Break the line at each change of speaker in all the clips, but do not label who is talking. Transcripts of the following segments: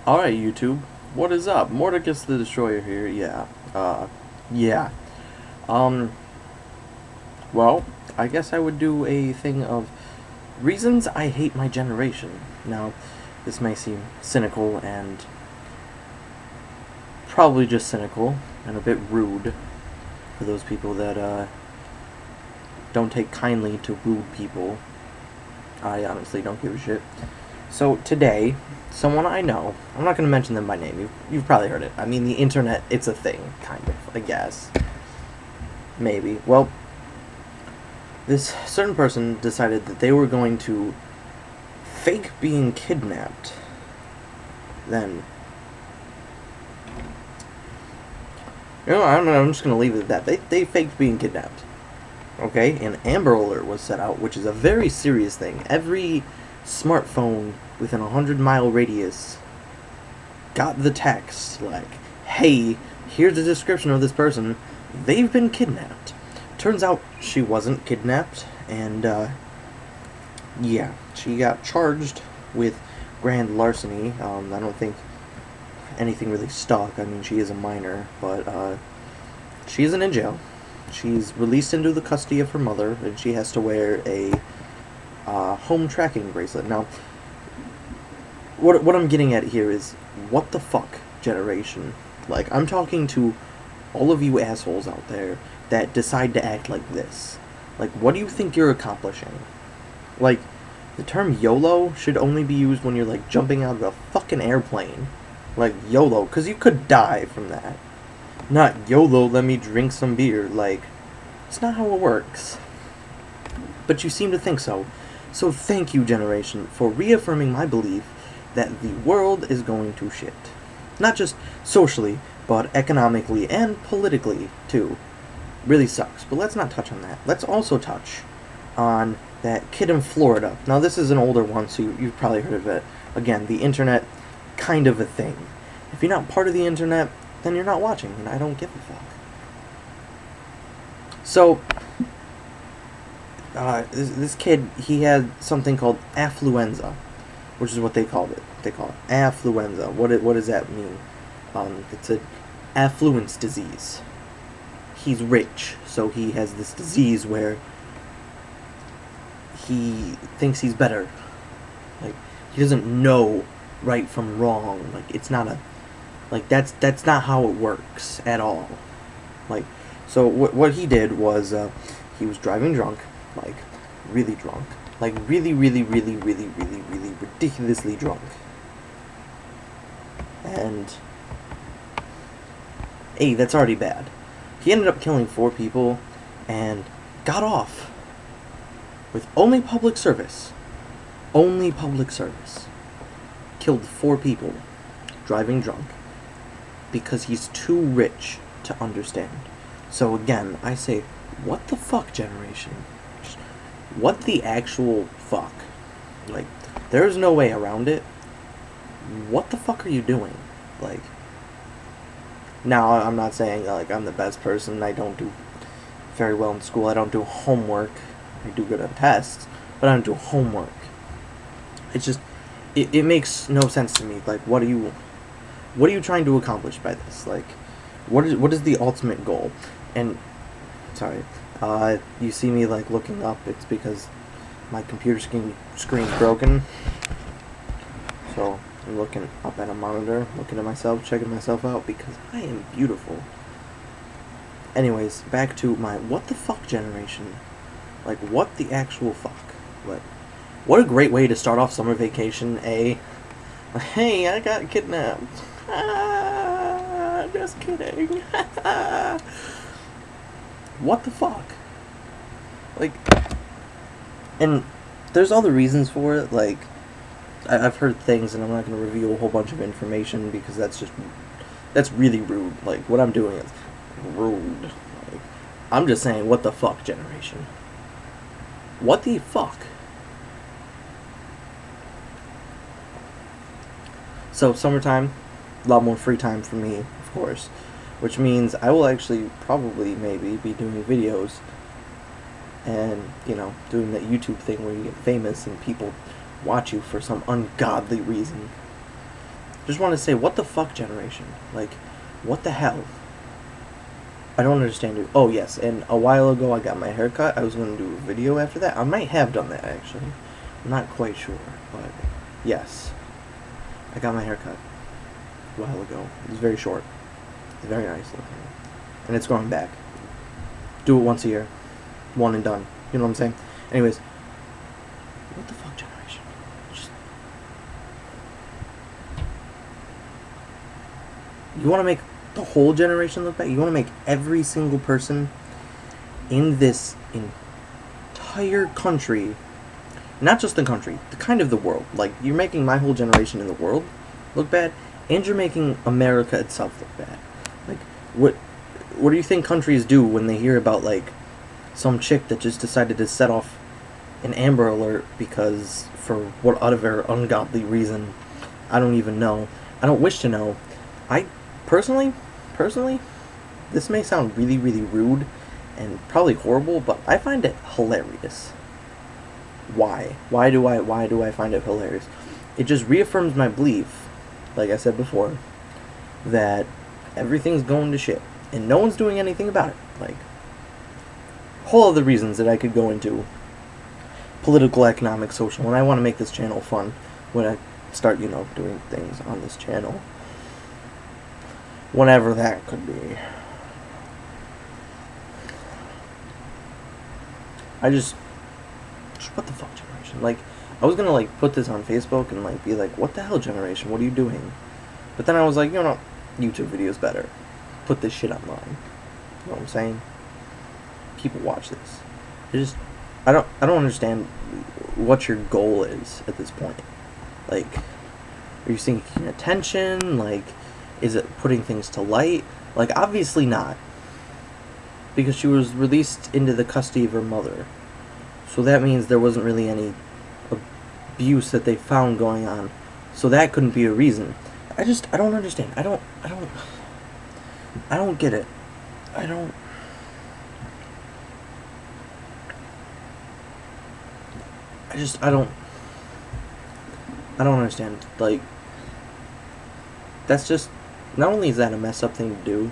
Alright, YouTube. What is up? Mordecus the Destroyer here. Yeah. Um, well, I guess I would do a thing of reasons I hate my generation. Now, this may seem cynical and probably just cynical and a bit rude for those people that, don't take kindly to rude people. I honestly don't give a shit. So today, someone I know, I'm not going to mention them by name, you've probably heard it. I mean, the internet, it's a thing, kind of, I guess. Maybe. Well, this certain person decided that they were going to fake being kidnapped. Then, I don't know, I'm just going to leave it at that. They faked being kidnapped. Okay, an Amber Alert was set out, which is a very serious thing. Every smartphone within a 100-mile radius got the text, like, hey, here's a description of this person. They've been kidnapped. Turns out she wasn't kidnapped, and, yeah, she got charged with grand larceny. I don't think anything really stuck. I mean, she is a minor, but, she isn't in jail. She's released into the custody of her mother, and she has to wear a home tracking bracelet. Now, what I'm getting at here is, what the fuck, generation? Like, I'm talking to all of you assholes out there that decide to act like this. Like, what do you think you're accomplishing? Like, the term YOLO should only be used when you're, like, jumping out of a fucking airplane. Like, YOLO, because you could die from that. Not YOLO, let me drink some beer. Like, it's not how it works. But you seem to think so. So thank you, generation, for reaffirming my belief that the world is going to shit. Not just socially, but economically and politically, too. Really sucks, but let's not touch on that. Let's also touch on that kid in Florida. Now, this is an older one, so you've probably heard of it. Again, the internet, kind of a thing. If you're not part of the internet, then you're not watching, and I don't give a fuck. So, this kid, he had something called affluenza, which is what they called it. They call it affluenza. What does that mean? It's an affluence disease. He's rich, so he has this disease where he thinks he's better. Like, he doesn't know right from wrong. Like, it's not a... Like, that's not how it works at all. Like, so what he did was, he was driving drunk, like, really drunk. Like, really ridiculously drunk. And, hey, that's already bad. He ended up killing 4 people, and got off with only public service. Only public service. Killed 4 people, driving drunk. Because he's too rich to understand. So again, I say, what the fuck, generation? Just, what the actual fuck? Like, there's no way around it. What the fuck are you doing? Like, now, I'm not saying, like, I'm the best person. I don't do very well in school. I don't do homework. I do good on tests, but I don't do homework. It's just, it makes no sense to me. Like, what are you trying to accomplish by this? Like, what is the ultimate goal? And, sorry, you see me, like, looking up, it's because my computer screen's broken. So, I'm looking up at a monitor, looking at myself, checking myself out, because I am beautiful. Anyways, back to my what the fuck generation. Like, what the actual fuck? What a great way to start off summer vacation, eh? Hey, I got kidnapped. Just kidding. What the fuck? Like, and there's other reasons for it. Like, I've heard things, and I'm not going to reveal a whole bunch of information because that's really rude. Like, what I'm doing is rude. Like, I'm just saying, what the fuck, generation? What the fuck? So, summertime, a lot more free time for me, of course, which means I will actually probably maybe be doing videos and, you know, doing that YouTube thing where you get famous and people watch you for some ungodly reason. Just want to say, what the fuck generation? Like, what the hell? I don't understand you. Oh, yes, and a while ago I got my hair cut. I was going to do a video after that. I might have done that, actually. I'm not quite sure, but yes. I got my hair cut a while ago. It was very short. It's very nice looking. And it's growing back. Do it once a year. One and done. You know what I'm saying? Anyways. What the fuck generation? Just... You want to make the whole generation look bad? You want to make every single person in this entire country, not just the country, the kind of the world. Like, you're making my whole generation in the world look bad, and you're making America itself look bad. Like, what do you think countries do when they hear about, like, some chick that just decided to set off an Amber Alert because, for whatever ungodly reason, I don't even know. I don't wish to know. I, personally, this may sound really, really rude and probably horrible, but I find it hilarious. Why? Why do I find it hilarious? It just reaffirms my belief, like I said before, that everything's going to shit, and no one's doing anything about it. Like, whole other reasons that I could go into, political, economic, social, and I want to make this channel fun when I start, you know, doing things on this channel. Whenever that could be. What the fuck generation? Like, I was gonna, like, put this on Facebook and, like, be like, what the hell generation? What are you doing? But then I was like, you know, YouTube videos better. Put this shit online. You know what I'm saying? People watch this. I don't understand what your goal is at this point. Like, are you seeking attention? Like, is it putting things to light? Like, obviously not. Because she was released into the custody of her mother. So that means there wasn't really any abuse that they found going on. So that couldn't be a reason. I don't understand. I don't get it. I don't understand. Like, that's just, not only is that a messed up thing to do,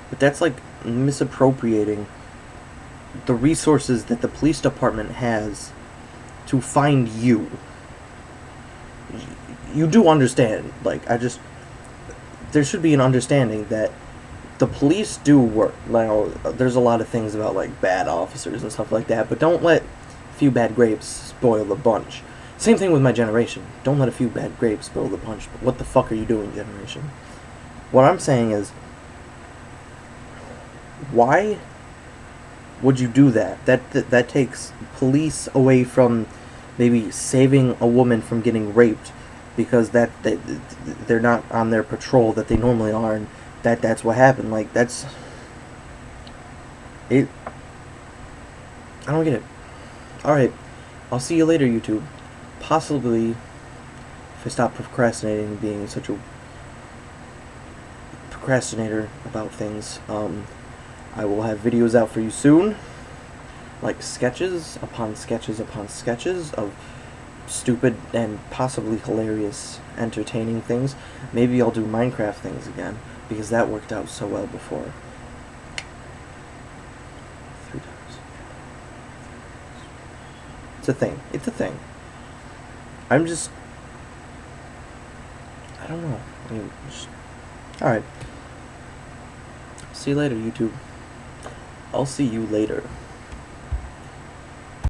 but that's like misappropriating the resources that the police department has to find you. You do understand, like, there should be an understanding that the police do work. Now, there's a lot of things about, like, bad officers and stuff like that, but don't let a few bad grapes spoil the bunch. Same thing with my generation. Don't let a few bad grapes spoil the bunch. But what the fuck are you doing, generation? What I'm saying is, why would you do that? That takes police away from maybe saving a woman from getting raped, because they're not on their patrol that they normally are, and that's what happened. Like, that's it. I don't get it. Alright, I'll see you later, YouTube. Possibly, if I stop procrastinating and being such a procrastinator about things, I will have videos out for you soon, like sketches upon sketches upon sketches of stupid and possibly hilarious, entertaining things. Maybe I'll do Minecraft things again, because that worked out so well before. 3 times. It's a thing. It's a thing. I don't know. Alright. See you later, YouTube. I'll see you later.